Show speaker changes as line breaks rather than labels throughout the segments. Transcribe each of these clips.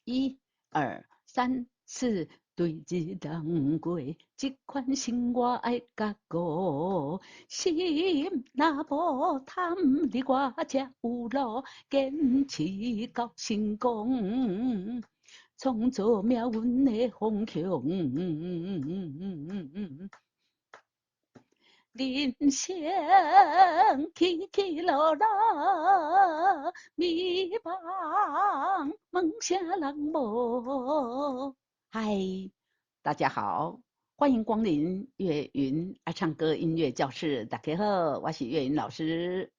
一二三四，对日人过，这款生活爱甲过。心若无贪，你我才有路，坚持到成功。创造命运的方向。人生起起落落，迷茫，梦啥人无？嗨，大家好，欢迎光临岳云爱唱歌音乐教室。大家好，我是岳云老师。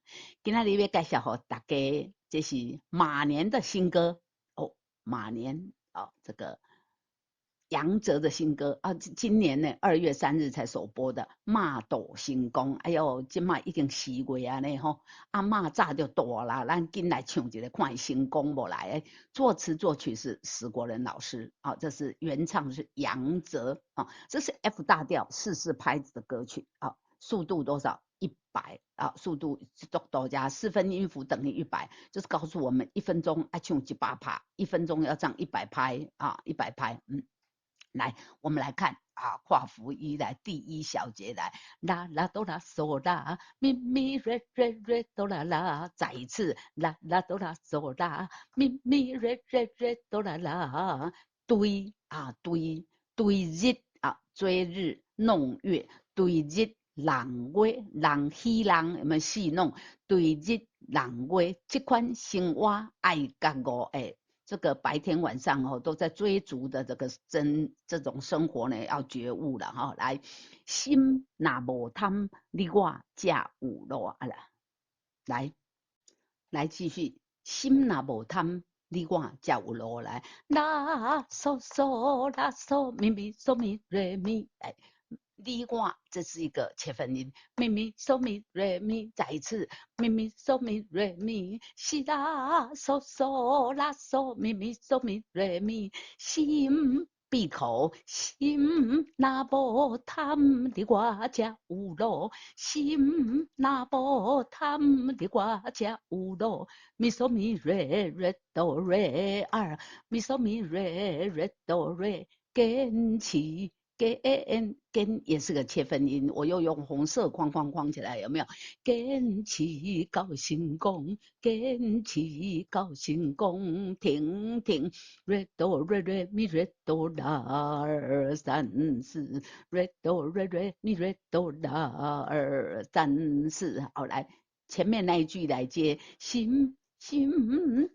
今天要介绍给大家，这是马年的新歌哦。马年哦，这个杨哲的新歌啊，今年呢2月3日才首播的《马斗星功》。哎呦，今麦已经4月啊呢吼，啊马早就大啦，咱紧来唱一个看星功无来。作词作曲是史国仁老师啊，这是原唱是杨哲啊，这是 F 大调4/4拍子的歌曲啊，速度多少？100啊，速度多加4分音符等于100，就是告诉我们1分钟要唱100拍，1分钟要唱100拍啊，100拍，来，我们来看啊，跨幅一来第一小节来，啦啦哆啦嗦啦，咪咪瑞瑞瑞哆啦啦，再一次啦啦哆啦嗦啦，咪咪瑞瑞瑞哆啦啦，对啊对对日啊追日弄月，对日人月人喜人有没有戏弄？对日人月这款生活爱甲我诶。这个白天晚上哦都在追逐的这种生活呢，要觉悟了哈。来，心若无贪，你我才有路啊啦。来继续，心若无贪，你我才有路来。啦嗦嗦啦嗦咪咪嗦咪瑞咪，哎。你我这是一个切分音，咪咪嗦咪瑞咪，再一次咪咪嗦咪瑞咪，西啦嗦嗦啦嗦咪咪嗦咪瑞咪，心闭口，心若无贪，你我才有路；心若无贪，你我才有路。咪嗦咪瑞瑞哆瑞二，咪嗦咪瑞瑞哆瑞，坚持。跟也是个切分音，我又用红色框起来，有没有？坚持到成功，坚持到成功，停停，re do re re mi re do la 2 3 4，re do re re mi re do la 2 3 4，好来，前面那一句来接，心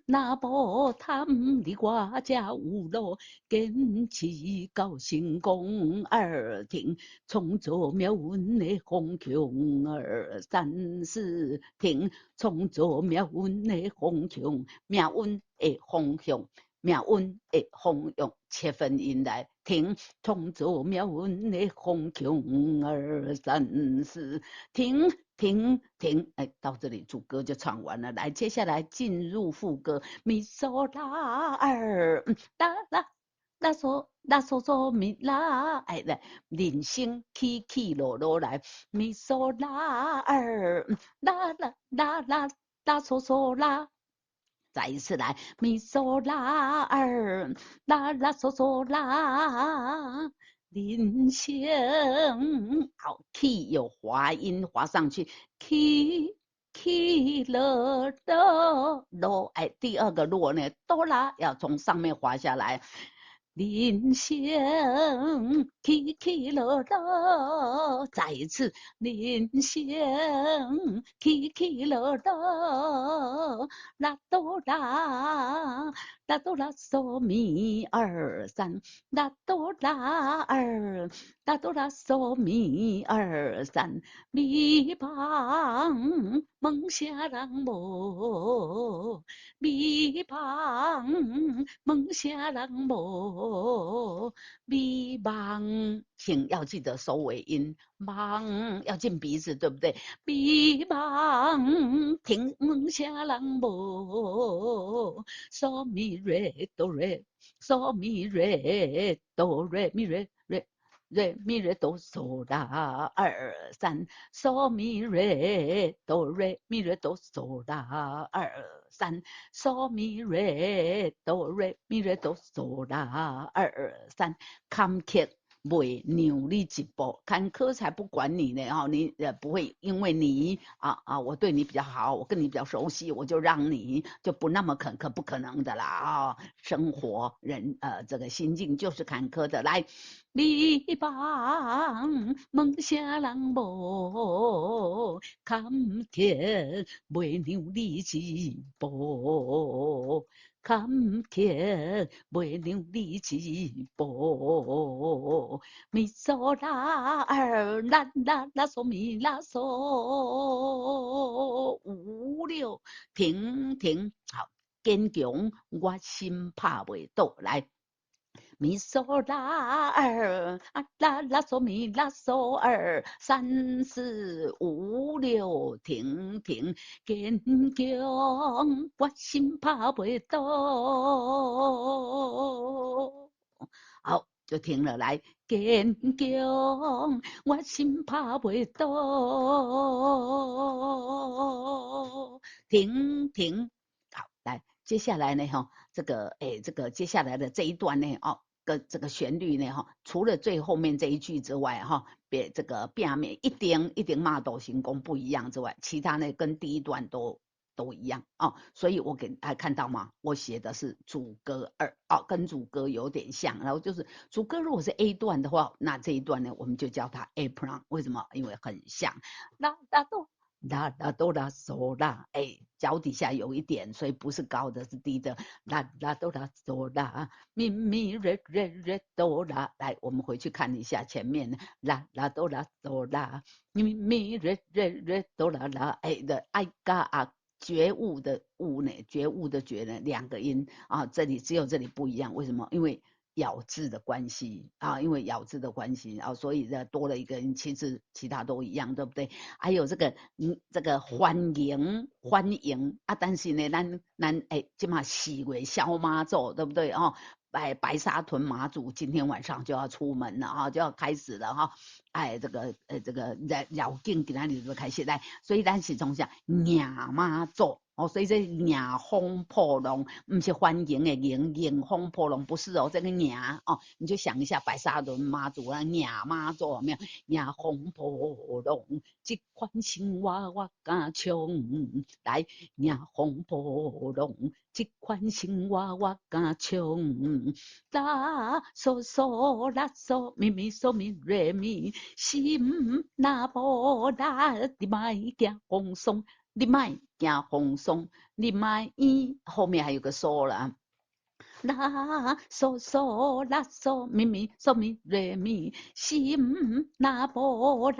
若无贪，你我才有路，坚持到成功。二停，创造命运的方向。2 3 4停，创造命运的方向，命运的方向。命运的方向，切分音来停，创造命运的方向。2 3 4停。停停，哎，到这里主歌就唱完了。来，接下来进入副歌，咪嗦啦二，啦啦啦嗦啦嗦嗦咪啦，哎来，人生起起落落来，咪嗦啦二，啦啦啦啦啦嗦嗦啦。再一次来，咪嗦啦二，啦啦嗦嗦啦。人生好 key 有滑音滑上去 key 了落，哎，第二个落呢哆啦要从上面滑下来。人生起起落落，再一次，人生起起落落，啦哆啦，啦哆啦嗦咪2 3，啦哆啦二，啦哆啦嗦咪2 3，咪茫梦啥人无？咪茫梦啥人无？咪茫，请要记得收尾音，茫要进鼻子，对不对？咪茫听梦啥人无？嗦咪瑞哆瑞，嗦咪瑞哆瑞咪瑞瑞。瑞咪瑞哆嗦啦二三，嗦咪瑞哆瑞咪瑞哆嗦啦二三，嗦咪瑞哆瑞咪瑞哆嗦啦二三，坎坷。袂让你一步，坎坷才不管你呢哈，你不会因为你我对你比较好，我跟你比较熟悉，我就让你就不那么坎坷，不可能的啦啊！生活人这个心境就是坎坷的。来，你帮梦想人无坎坷，袂让你一步。坎坷袂让你一步，咪嗦啦二啦啦啦嗦咪啦嗦，五六停停，好坚强，我心拍袂倒来。咪嗦啦二啦啦嗦咪啦嗦二，三四五六停停，坚强我心拍袂倒。好，就停了，来坚强我心拍袂倒。停停，好，来接下来呢哈，这个接下来的这一段呢跟这个旋律呢除了最后面这一句之外别这个下面一定嘛都行功不一样之外，其他呢跟第一段都一样所以我给大家看到嘛，我写的是主歌二跟主歌有点像，然后就是主歌如果是 A 段的话，那这一段呢我们就叫它 A plan， 为什么？因为很像，啦啦哆啦啦哆啦嗦啦，脚底下有一点，所以不是高的，是低的，啦啦哆啦嗦啦，咪咪瑞瑞瑞哆啦。来，我们回去看一下前面，啦啦哆啦嗦啦，咪咪瑞瑞瑞哆啦啦，的爱嘎啊。觉悟的悟呢，觉悟的觉呢，两个音这里只有这里不一样，为什么？因为咬字的关系因为咬字的关系所以多了一个音，其实其他都一样，对不对？还有这个这个欢迎但是呢，咱这嘛4月小妈祖，对不对白沙屯妈祖今天晚上就要出门了就要开始了这个绕境今天日就开始来，所以咱是从啥迎妈祖所以这迎风破浪不是欢迎的迎风破浪不是这个迎你就想一下白沙屯妈祖迎妈祖有没有？迎风破浪，这款生活我敢唱，来迎风破浪，这款生活我敢唱。啦嗦嗦啦嗦咪咪嗦咪瑞咪，心那无力，你莫惊风霜，你莫惊风霜，你莫后面还有个嗦啦。啦嗦嗦啦嗦咪咪嗦咪瑞咪，心那无力，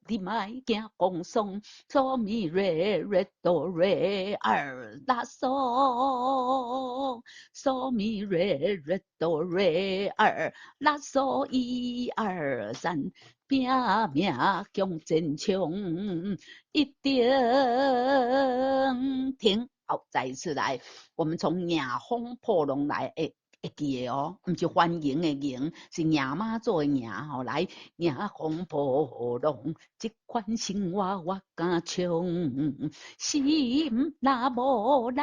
你莫惊风霜，嗦咪瑞瑞哆瑞二啦嗦，嗦咪瑞瑞哆瑞二啦嗦一二三，拼命强坚强，一定停。好，再一次来。我们从迎风破浪来，会记的不是欢迎的迎，是迎妈祖的迎来迎风破浪，这款生活我敢唱，心若无力，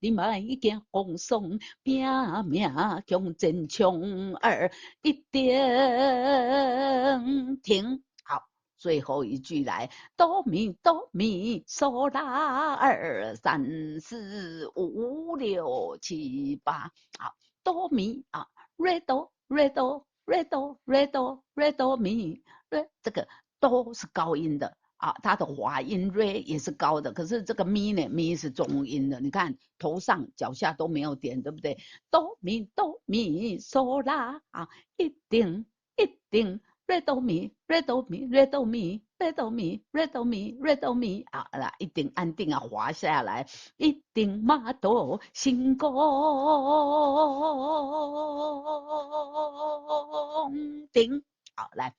你莫惊风霜，拼命强坚强儿，一定停。好，最后一句来，哆咪哆咪嗦啦二三四五六七八，好，哆咪瑞哆瑞哆瑞哆瑞哆瑞哆咪瑞，这个哆是高音的它的滑音瑞也是高的，可是这个咪呢，咪是中音的，你看头上脚下都没有点，对不对？哆咪哆咪嗦啦一定一定。瑞哆咪，瑞哆咪，瑞哆咪，瑞哆咪，瑞哆咪，瑞哆咪一定安定滑下来，一定马都成功停。好，来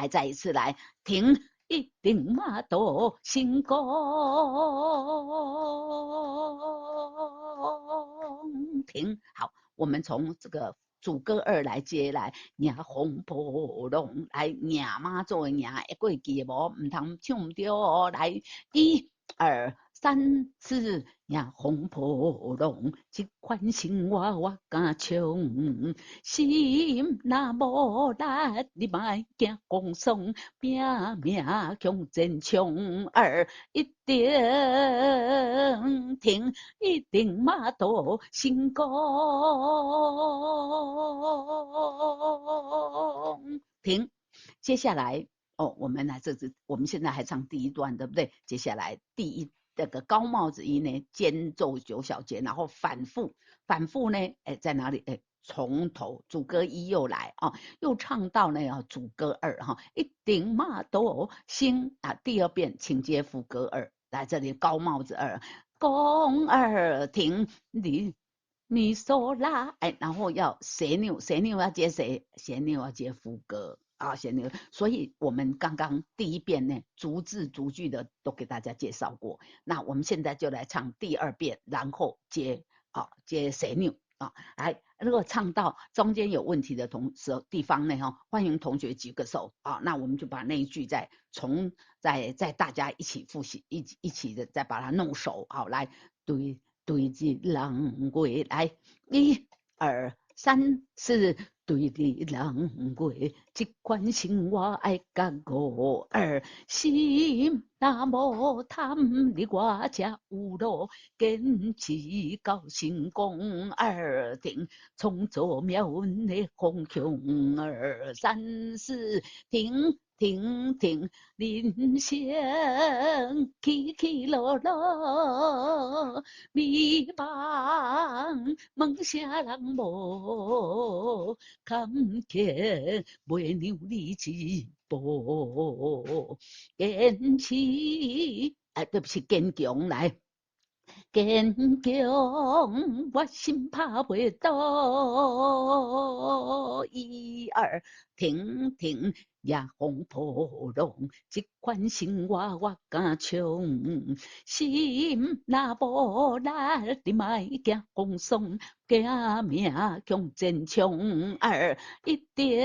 再一次来停，一定马都成功停。好，我们从这个主歌二来接来，迎风破浪来，迎妈祖迎会过记无？唔通唱唔对哦，来一。二三四，迎风破浪，这款生活我敢唱。心若无力，你莫惊光爽，拼命向前冲。二一定停，一定马到成功。停，接下来。我们来我们现在还唱第一段，对不对？接下来这个高帽子音呢，间奏9小节，然后反复呢，在哪里？从头主歌一又来啊，又唱到呢主歌二哈，一定嘛都行啊。第二遍请接副歌二，来这里高帽子二，宫二停你。咪嗦啦，然后要斜钮要接谁？斜钮要接副歌。旋律，所以我们刚刚第一遍呢，逐字逐句的都给大家介绍过。那我们现在就来唱第二遍，然后接旋律来，如果唱到中间有问题的地方呢，欢迎同学举个手那我们就把那一句再大家一起复习，一起的再把它弄熟。好，来对日人过来，一二三四。对你人过，这款生活爱甲5、2，心若无贪，你我才有路，坚持到成功。2停，创造命运的方向。2、3、4停。停，人生起起落落，迷茫，问啥人无？坎坷袂让你一步，坚持对不起，坚强来。坚强，我心怕袂倒。1、2，停，夜风破浪，这款生活我敢唱。心若无力，你莫惊风霜，拼命向前冲。2一定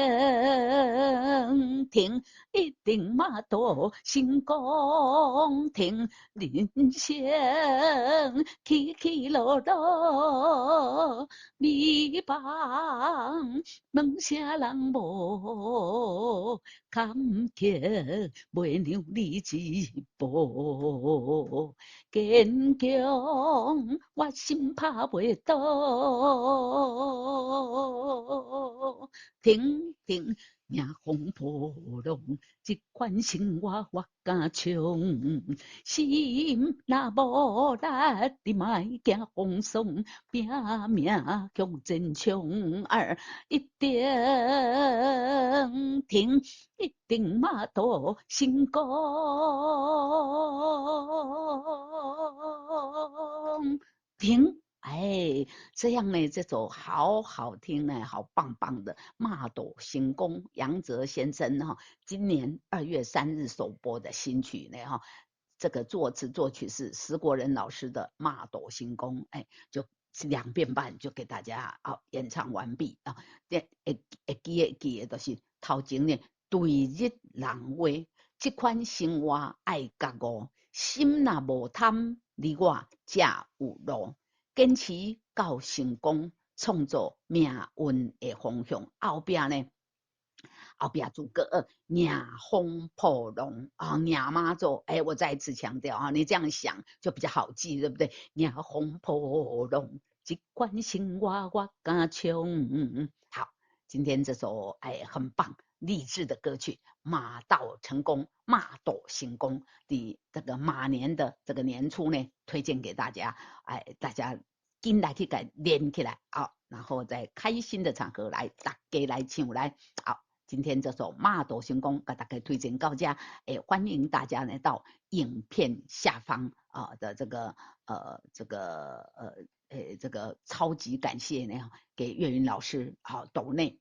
停，一定马到成功。停，人生起起落落，迷茫，问啥人无？坎坷袂让你一步，坚强，我心怕袂倒。停，迎风破浪，这款生活我敢唱。心若无力，你莫惊风霜，拼命向前冲。2一定停，一定马到成功。停。这样呢，这首好好听呢，好棒棒的《马斗行宫》，杨泽先生今年2月3日首播的新曲呢这个作词作曲是石国人老师的《马斗行宫》，就2遍半就给大家演唱完毕记的就是头前呢对日人话，这款生活爱觉悟，心若无贪，你我才有路。坚持到成功，创造命运的方向。后边呢？后边主歌迎风破浪迎妈祖，我再一次强调你这样想就比较好记，对不对？迎风破浪，这款生活我敢唱。好，今天这首很棒励志的歌曲《马到成功》，马斗行功的这个马年的这个年初呢，推荐给大家，大家紧来去给连起来然后在开心的场合来大家来唱来好。今天这首《马斗行功》给大家推荐到这，欢迎大家呢到影片下方的这个超级感谢呢，给岳云老师抖内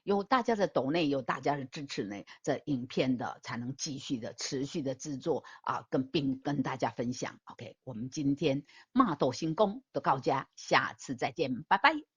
有大家的抖内，有大家的支持呢，这影片的才能继续的持续的制作并跟大家分享。OK， 我们今天马斗行功的告假，下次再见，拜拜。